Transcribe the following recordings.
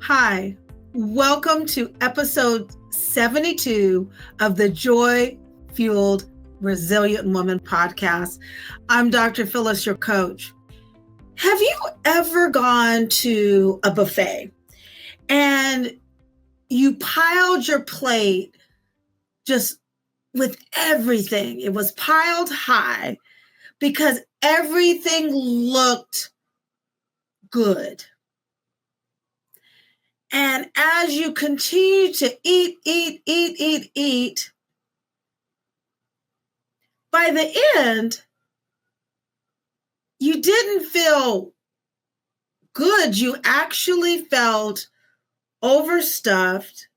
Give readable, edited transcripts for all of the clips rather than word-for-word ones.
Hi, welcome to episode 72 of the Joy Fueled Resilient Woman podcast. I'm Dr. Phyllis, your coach. Have you ever gone to a buffet and you piled your plate just with everything? It was piled high because everything looked good. And as you continue to eat, by the end, you didn't feel good. You actually felt overstuffed,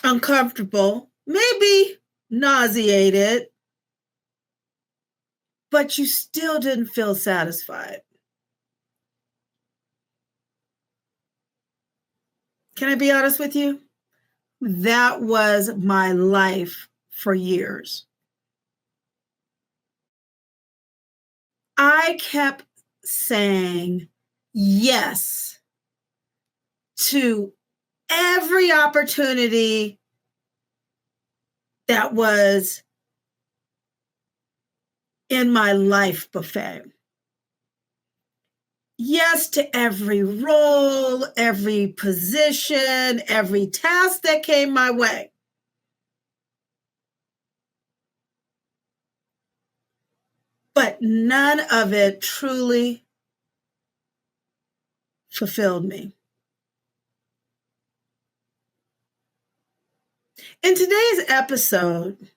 uncomfortable, maybe nauseated, but you still didn't feel satisfied. Can I be honest with you? That was my life for years. I kept saying yes to every opportunity that was in my life buffet. Yes to every role, every position, every task that came my way. But none of it truly fulfilled me. In today's episode,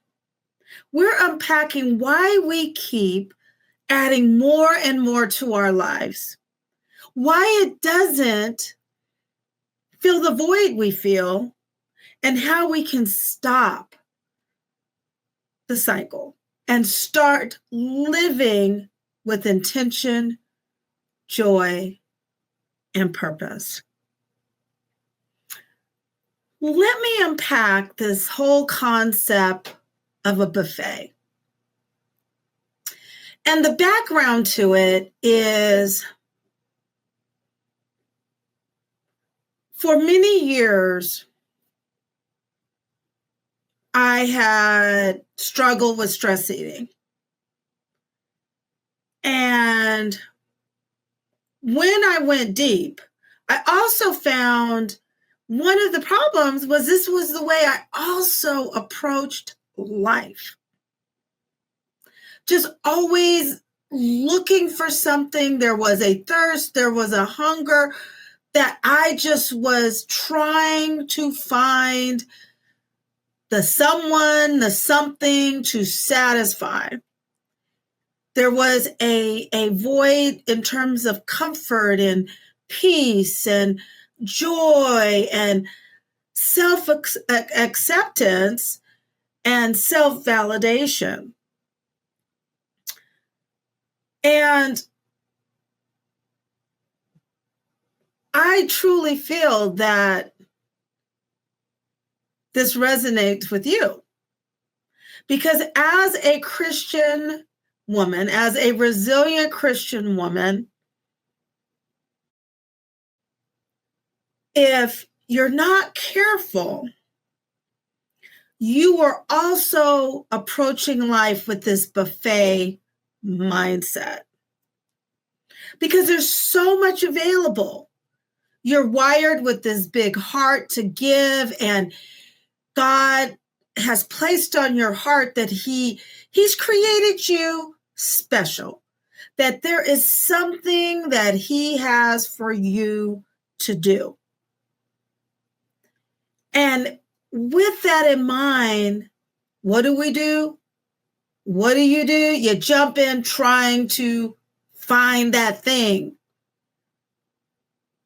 we're unpacking why we keep adding more and more to our lives, why it doesn't fill the void we feel, and how we can stop the cycle and start living with intention, joy, and purpose. Let me unpack this whole concept of a buffet. And the background to it is, for many years, I had struggled with stress eating. And when I went deep, I also found one of the problems was this was the way I also approached life. Just always looking for something. There was a thirst, there was a hunger that I just was trying to find the someone, the something to satisfy. There was a void in terms of comfort and peace and joy and self-acceptance and self-validation. And I truly feel that this resonates with you. Because as a Christian woman, as a resilient Christian woman, if you're not careful, you are also approaching life with this buffet mindset. Because there's so much available. You're wired with this big heart to give, and God has placed on your heart that He's created you special, that there is something that He has for you to do. And with that in mind, what do we do? What do? You jump in trying to find that thing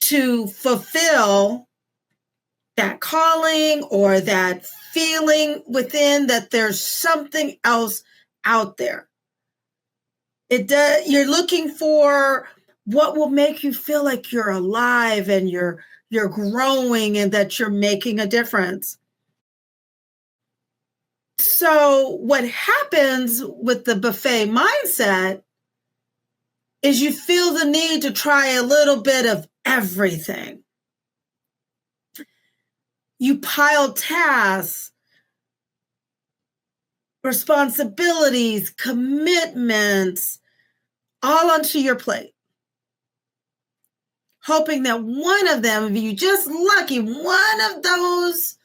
to fulfill that calling or that feeling within that there's something else out there. You're looking for what will make you feel like you're alive and you're growing and that you're making a difference. So what happens with the buffet mindset is you feel the need to try a little bit of everything. You pile tasks, responsibilities, commitments, all onto your plate, hoping that one of them, if you're just lucky, one of those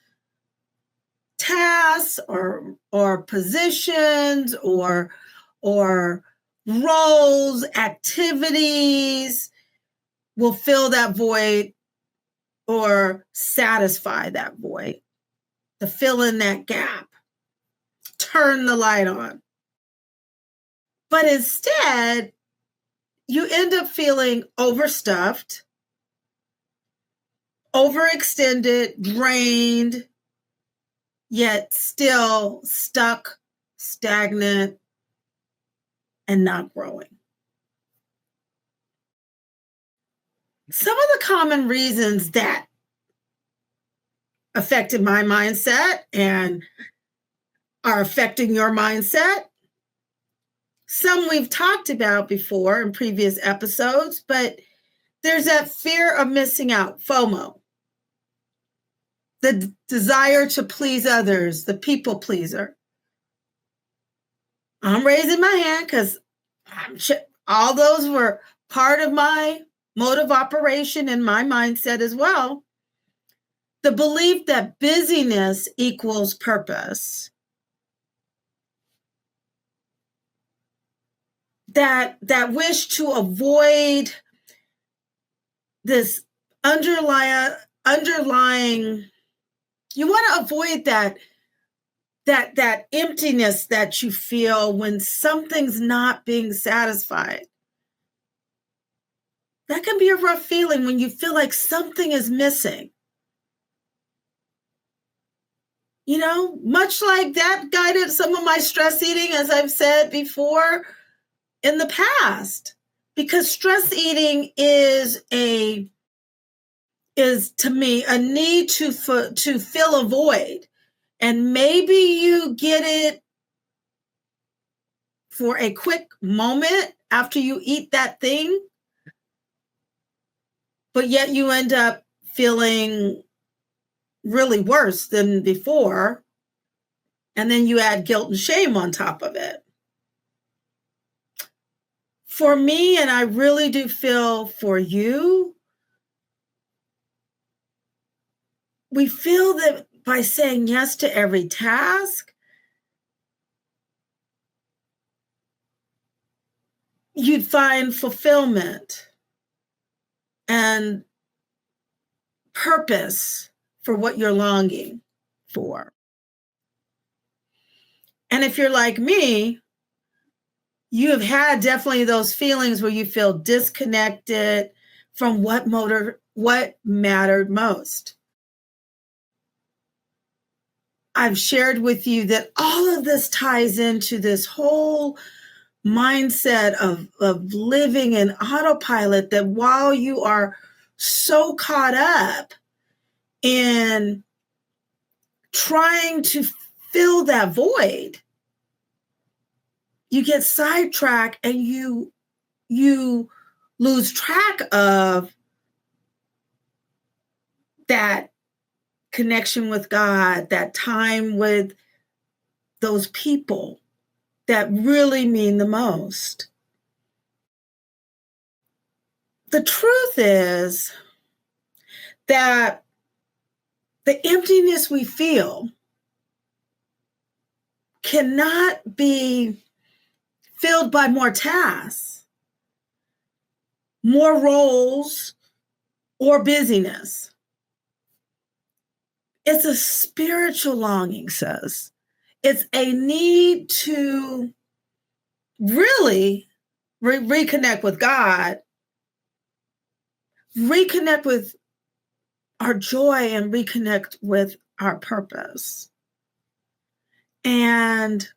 tasks or positions or roles, activities will fill that void or satisfy that void, to fill in that gap, turn the light on. But instead, you end up feeling overstuffed, overextended, drained, yet still stuck, stagnant, and not growing. Some of the common reasons that affected my mindset and are affecting your mindset, some we've talked about before in previous episodes, but there's that fear of missing out, FOMO, the desire to please others, the people pleaser. I'm raising my hand because all those were part of my mode of operation and my mindset as well. The belief that busyness equals purpose. That wish to avoid this underlying, you want to avoid that emptiness that you feel when something's not being satisfied. That can be a rough feeling when you feel like something is missing. You know, much like that guided some of my stress eating, as I've said before in the past, because stress eating is to me a need to fill a void. And maybe you get it for a quick moment after you eat that thing, but yet you end up feeling really worse than before. And then you add guilt and shame on top of it. For me, and I really do feel for you, we feel that by saying yes to every task, you'd find fulfillment and purpose for what you're longing for. And if you're like me, you have had definitely those feelings where you feel disconnected from what mattered most. I've shared with you that all of this ties into this whole mindset of living in autopilot, that while you are so caught up in trying to fill that void, you get sidetracked and you lose track of that connection with God, that time with those people that really mean the most. The truth is that the emptiness we feel cannot be filled by more tasks, more roles, or busyness. It's a spiritual longing, sis. It's a need to really reconnect with God, reconnect with our joy, and reconnect with our purpose. And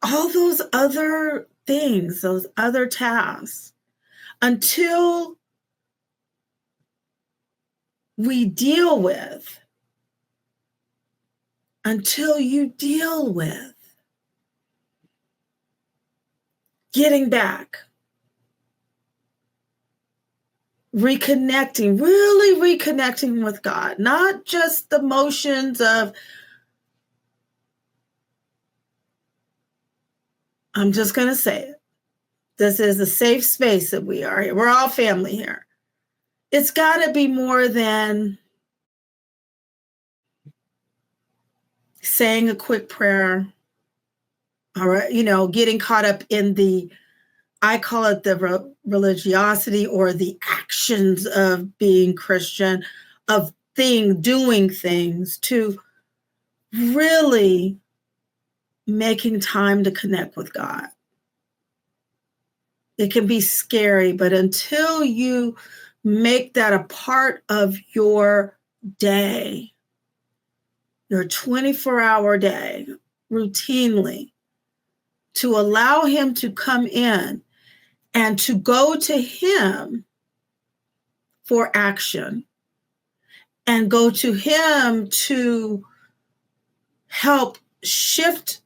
all those other things, those other tasks, until you deal with getting back, reconnecting, really reconnecting with God, not just the motions of, I'm just going to say it. This is a safe space that we are here. We're all family here. It's got to be more than saying a quick prayer or, getting caught up in the, I call it the religiosity or the actions of being Christian, of doing things, to really making time to connect with God. It can be scary, but until you make that a part of your day, your 24-hour day, routinely, to allow him to come in and to go to him for action and go to him to help shift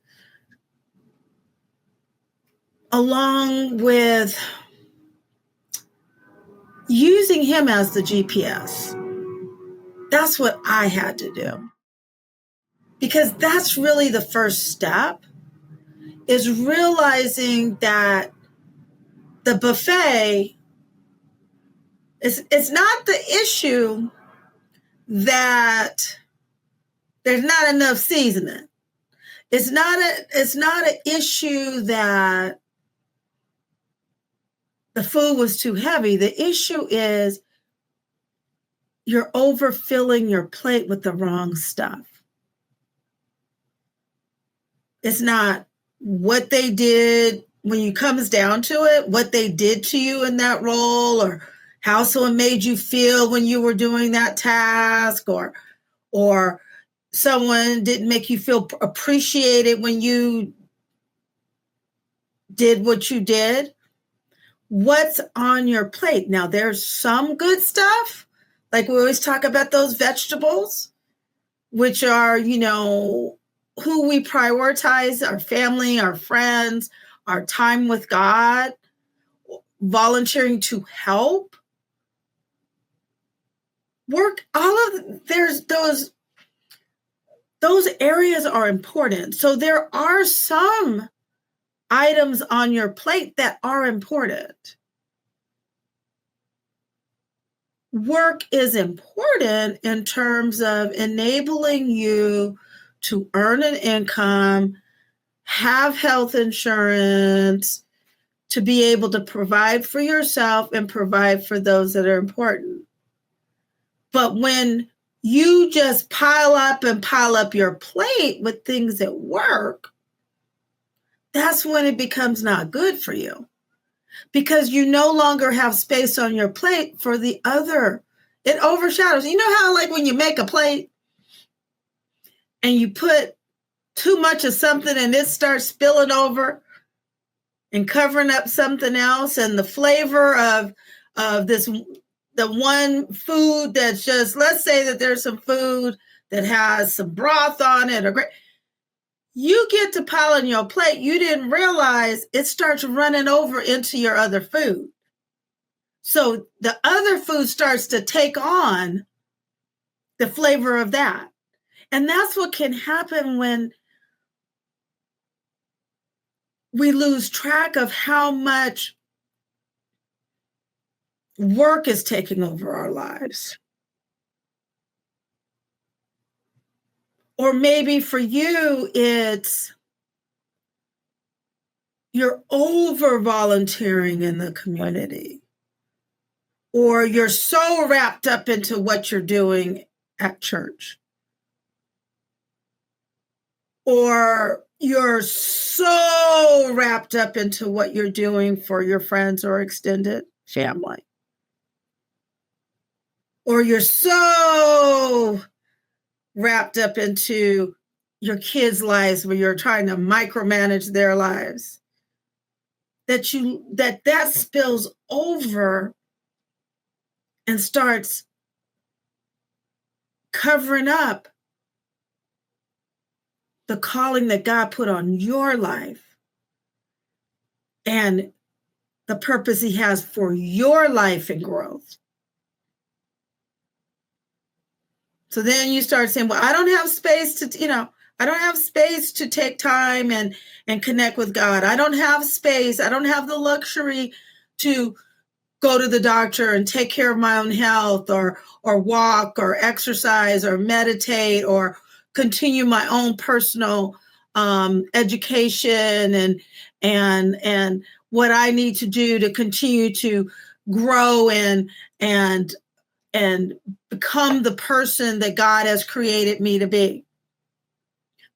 along with using him as the GPS. That's what I had to do. Because that's really the first step, is realizing that the buffet it's not the issue that there's not enough seasoning. It's not an issue that the food was too heavy. The issue is you're overfilling your plate with the wrong stuff. It's not what they did when it comes down to it, what they did to you in that role, or how someone made you feel when you were doing that task, or someone didn't make you feel appreciated when you did what you did. What's on your plate? Now, there's some good stuff. Like we always talk about those vegetables, which are, who we prioritize, our family, our friends, our time with God, volunteering to help. Work, there's those areas are important. So there are some items on your plate that are important. Work is important in terms of enabling you to earn an income, have health insurance, to be able to provide for yourself and provide for those that are important. But when you just pile up your plate with things at work, that's when it becomes not good for you, because you no longer have space on your plate for the other. It overshadows. You know how, like, when you make a plate and you put too much of something and it starts spilling over and covering up something else, and the flavor of the one food that's just, let's say that there's some food that has some broth on it, or you get to pile on your plate, you didn't realize it starts running over into your other food. So the other food starts to take on the flavor of that. And that's what can happen when we lose track of how much work is taking over our lives. Or maybe for you, it's you're over volunteering in the community, or you're so wrapped up into what you're doing at church, or you're so wrapped up into what you're doing for your friends or extended family, or you're so wrapped up into your kids' lives where you're trying to micromanage their lives, that spills over and starts covering up the calling that God put on your life and the purpose he has for your life and growth. So then you start saying, well, I don't have space to, I don't have space to take time and connect with God. I don't have space. I don't have the luxury to go to the doctor and take care of my own health or walk or exercise or meditate or continue my own personal education and what I need to do to continue to grow and become the person that God has created me to be.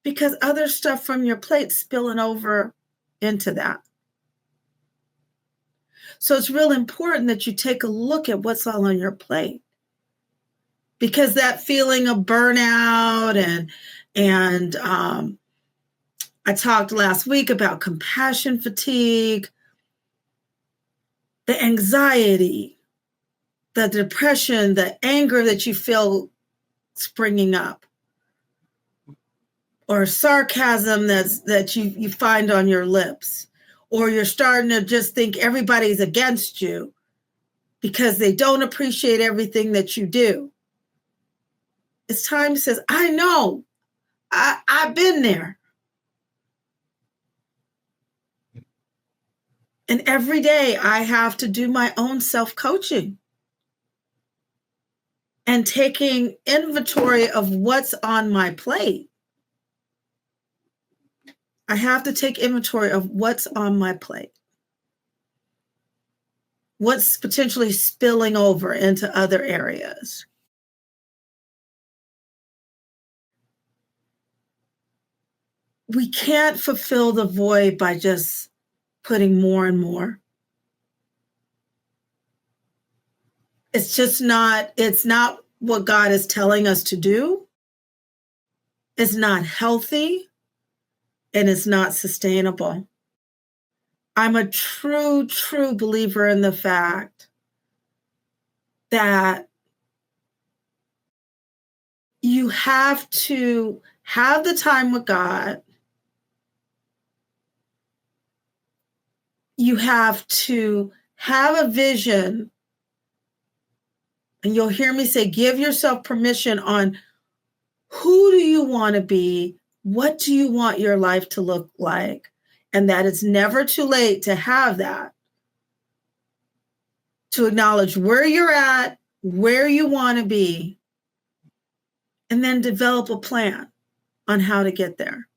Because other stuff from your plate spilling over into that. So it's real important that you take a look at what's all on your plate. Because that feeling of burnout and I talked last week about compassion fatigue, the anxiety, the depression, the anger that you feel springing up, or sarcasm that you find on your lips, or you're starting to just think everybody's against you because they don't appreciate everything that you do. It's time to say, I know, I've been there. And every day I have to do my own self-coaching and taking inventory of what's on my plate. I have to take inventory of what's on my plate. What's potentially spilling over into other areas. We can't fulfill the void by just putting more and more. It's not what God is telling us to do. It's not healthy and it's not sustainable. I'm a true believer in the fact that you have to have the time with God. You have to have a vision. And you'll hear me say, give yourself permission on who do you want to be? What do you want your life to look like? And that it's never too late to have that. To acknowledge where you're at, where you want to be, and then develop a plan on how to get there.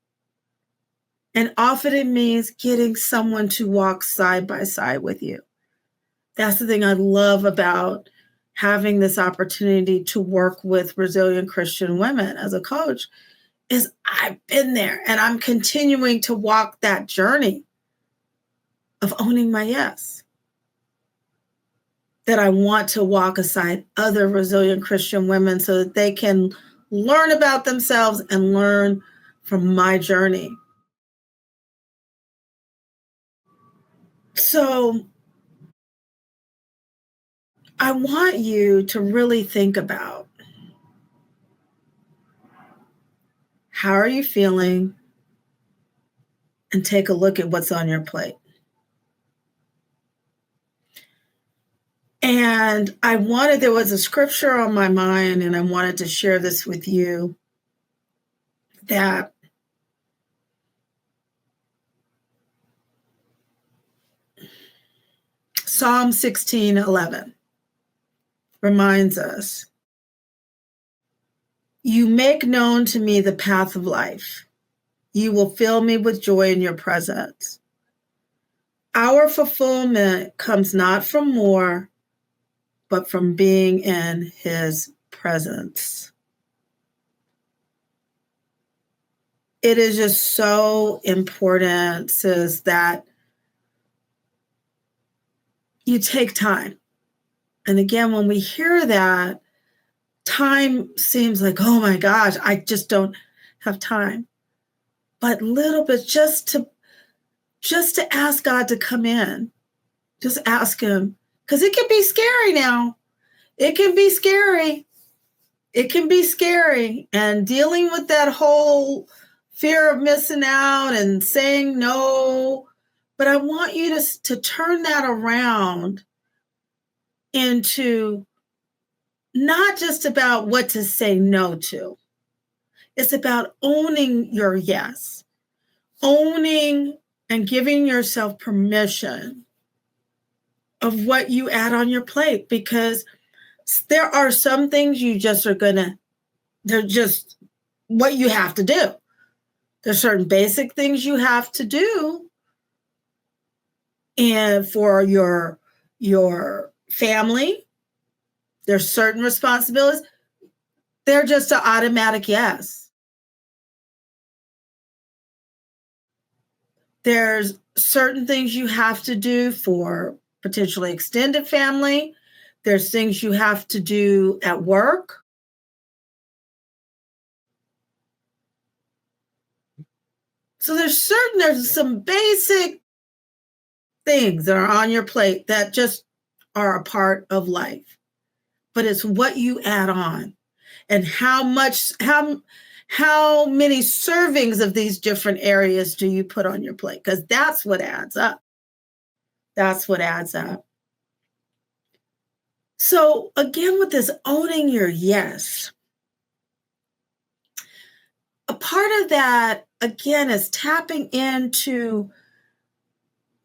And often it means getting someone to walk side by side with you. That's the thing I love about having this opportunity to work with resilient Christian women as a coach is I've been there and I'm continuing to walk that journey of owning my yes. That I want to walk aside other resilient Christian women so that they can learn about themselves and learn from my journey. So I want you to really think about how are you feeling and take a look at what's on your plate. And there was a scripture on my mind and I wanted to share this with you that Psalm 16:11 reminds us, you make known to me the path of life. You will fill me with joy in your presence. Our fulfillment comes not from more, but from being in his presence. It is just so important, sis, that you take time. And again, when we hear that, time seems like, oh my gosh, I just don't have time. But little bit just to ask God to come in. Just ask him. Because it can be scary now. It can be scary. It can be scary. And dealing with that whole fear of missing out and saying no. But I want you to turn that around into not just about what to say no to. It's about owning your yes, owning and giving yourself permission of what you add on your plate, because there are some things you just are they're just what you have to do. There's certain basic things you have to do, and for your family, there's certain responsibilities. They're just an automatic yes. There's certain things you have to do for potentially extended family. There's things you have to do at work. So there's some basic things that are on your plate that just are a part of life. But it's what you add on and how many servings of these different areas do you put on your plate? Because that's what adds up. That's what adds up. So again, with this owning your yes, a part of that, again, is tapping into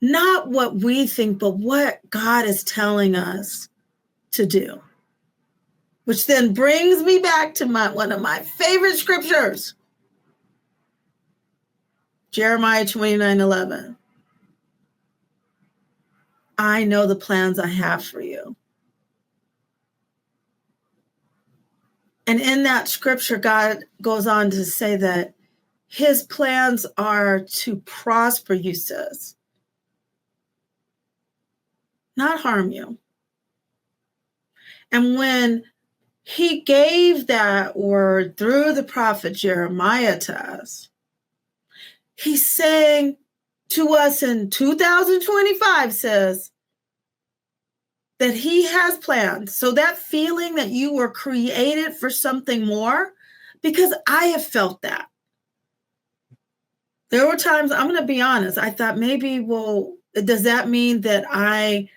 not what we think, but what God is telling us to do. Which then brings me back to one of my favorite scriptures, Jeremiah 29:11. I know the plans I have for you. And in that scripture, God goes on to say that his plans are to prosper you, sis, not harm you. And when he gave that word through the prophet Jeremiah to us, he's saying to us in 2025, says that he has plans. So that feeling that you were created for something more, because I have felt that. There were times, I'm going to be honest, I thought maybe, well, does that mean that I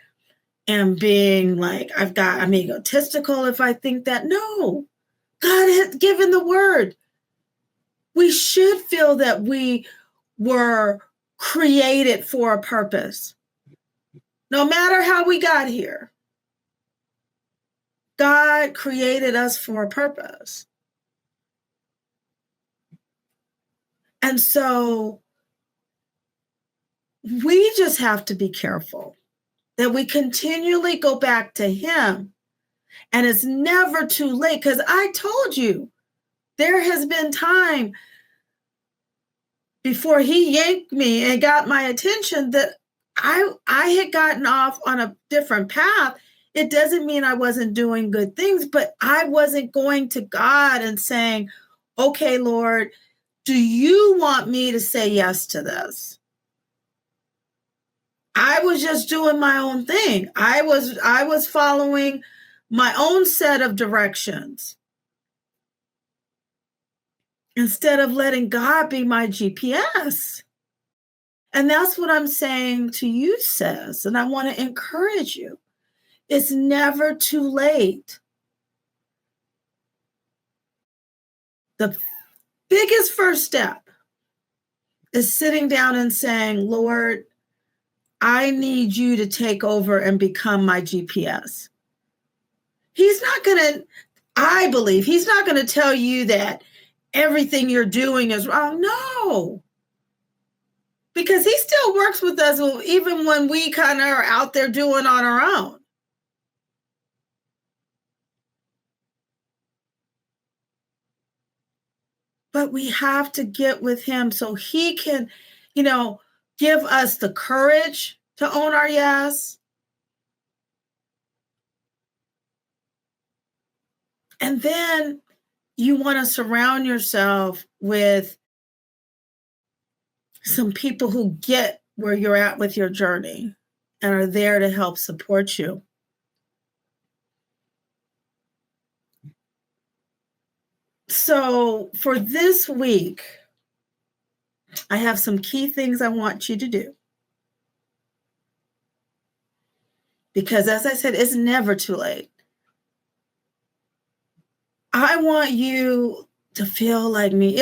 am being like, I'm egotistical if I think that? No, God has given the word. We should feel that we were created for a purpose. No matter how we got here, God created us for a purpose. And so we just have to be careful that we continually go back to him. And it's never too late, because I told you, there has been time before he yanked me and got my attention that I had gotten off on a different path. It doesn't mean I wasn't doing good things, but I wasn't going to God and saying, okay, Lord, do you want me to say yes to this? I was just doing my own thing. I was following my own set of directions instead of letting God be my GPS. And that's what I'm saying to you, sis. And I want to encourage you. It's never too late. The biggest first step is sitting down and saying, Lord, I need you to take over and become my GPS. I believe he's not going to tell you that everything you're doing is wrong. No. Because he still works with us even when we kind of are out there doing on our own. But we have to get with him so he can, give us the courage to own our yes. And then you want to surround yourself with some people who get where you're at with your journey and are there to help support you. So for this week, I have some key things I want you to do. Because as I said, it's never too late. I want you to feel like me.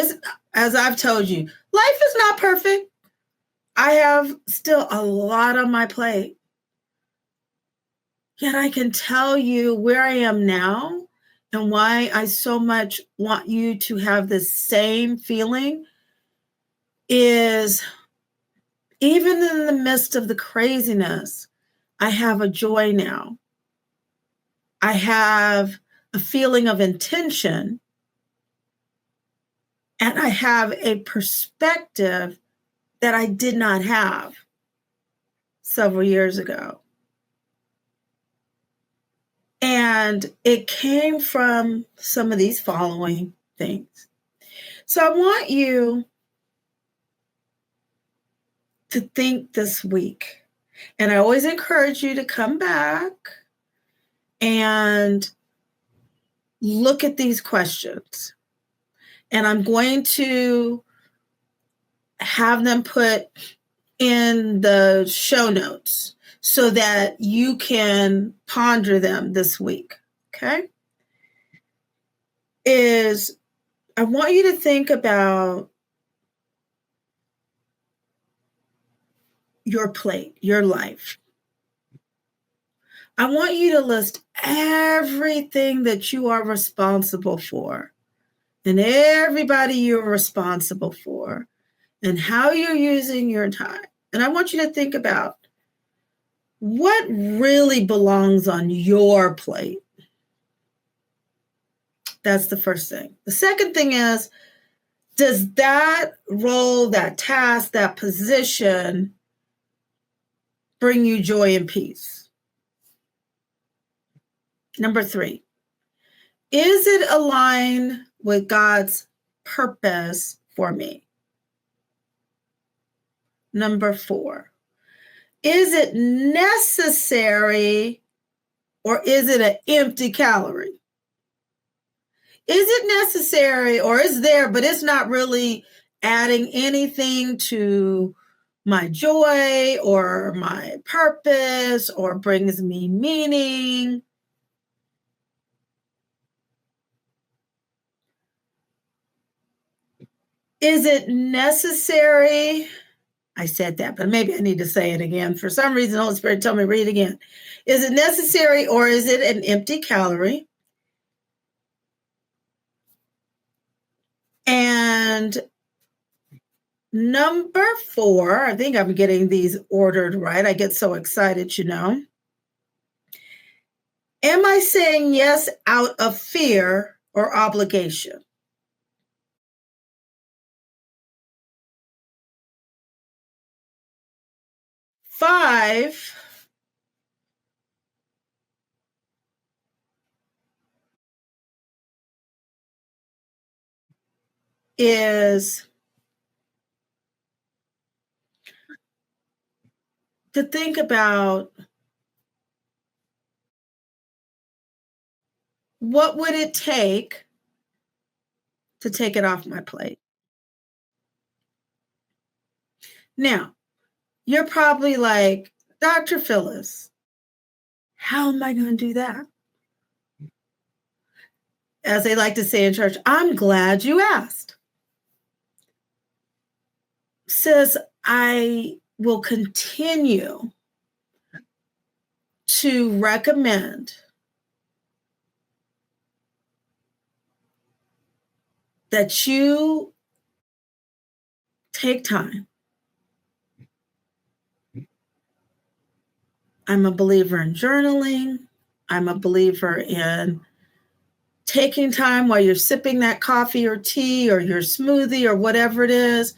As I've told you, life is not perfect. I have still a lot on my plate. Yet I can tell you where I am now and why I so much want you to have the same feeling is even in the midst of the craziness, I have a joy now. I have a feeling of intention, and I have a perspective that I did not have several years ago. And it came from some of these following things. So I want you to think this week. And I always encourage you to come back and look at these questions. And I'm going to have them put in the show notes so that you can ponder them this week. Okay? I want you to think about your plate, your life. I want you to list everything that you are responsible for and everybody you're responsible for and how you're using your time. And I want you to think about what really belongs on your plate. That's the first thing. The second thing is, does that role, that task, that position bring you joy and peace? Number 3, is it aligned with God's purpose for me? Number 4, is it necessary or is it an empty calorie? Is it necessary or is there, but it's not really adding anything to my joy or my purpose or brings me meaning? Is it necessary? I said that, but maybe I need to say it again. For some reason, the Holy Spirit told me to read it again. Is it necessary or is it an empty calorie? And number 4, I think I'm getting these ordered right. I get so excited, you know. Am I saying yes out of fear or obligation? Five is to think about what would it take to take it off my plate. Now, you're probably like, Dr. Phyllis, how am I going to do that? As they like to say in church, I'm glad you asked. Sis, I will continue to recommend that you take time. I'm a believer in journaling. I'm a believer in taking time while you're sipping that coffee or tea or your smoothie or whatever it is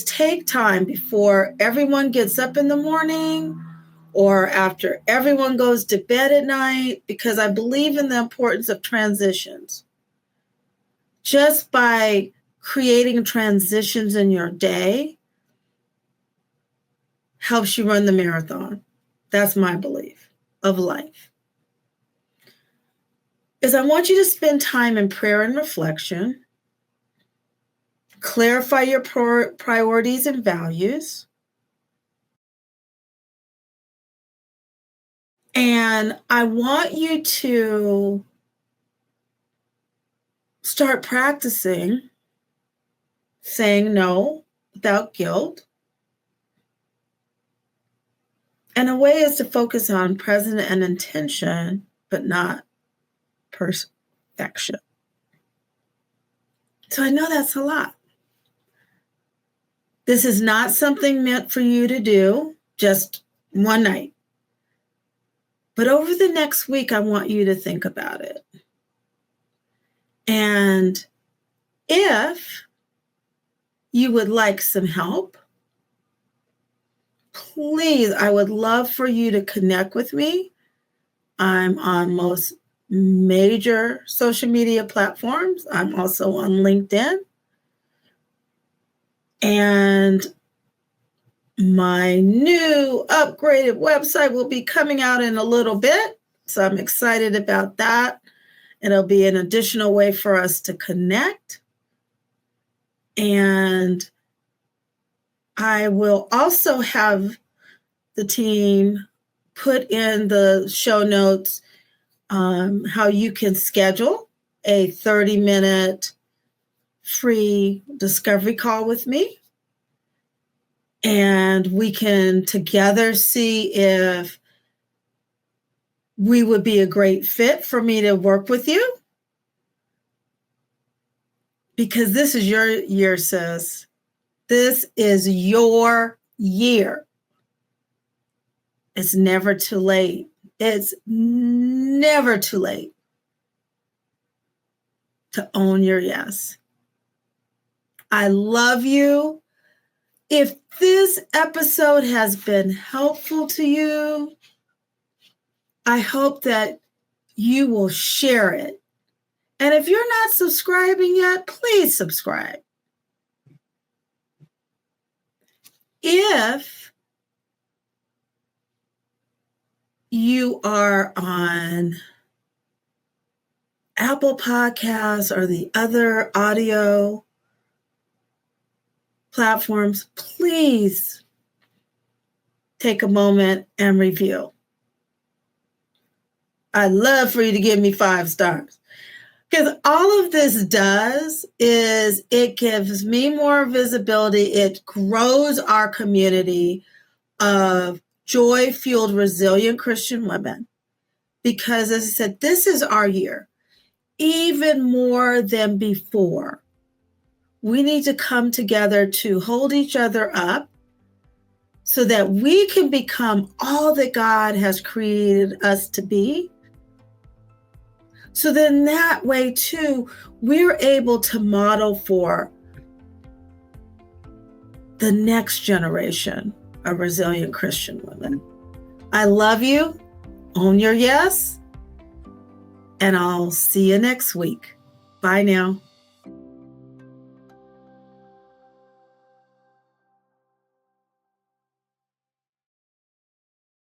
take time before everyone gets up in the morning or after everyone goes to bed at night, because I believe in the importance of transitions. Just by creating transitions in your day helps you run the marathon. That's my belief of life. Is I want you to spend time in prayer and reflection, clarify your priorities and values, and I want you to start practicing saying no without guilt. And a way is to focus on present and intention, but not perfection. So I know that's a lot. This is not something meant for you to do just one night. But over the next week, I want you to think about it. And if you would like some help, please, I would love for you to connect with me. I'm on most major social media platforms. I'm also on LinkedIn. And my new upgraded website will be coming out in a little bit. So I'm excited about that. It'll be an additional way for us to connect. And I will also have the team put in the show notes how you can schedule a 30-minute free discovery call with me. And we can together see if we would be a great fit for me to work with you. Because this is your year, sis. This is your year. It's never too late. It's never too late to own your yes. I love you. If this episode has been helpful to you, I hope that you will share it. And if you're not subscribing yet, please subscribe. If you are on Apple Podcasts or the other audio platforms, please take a moment and review. I'd love for you to give me 5 stars. Because all of this does is it gives me more visibility. It grows our community of joy-fueled, resilient Christian women. Because as I said, this is our year. Even more than before, we need to come together to hold each other up so that we can become all that God has created us to be. So then that way too, we're able to model for the next generation of resilient Christian women. I love you. Own your yes. And I'll see you next week. Bye now.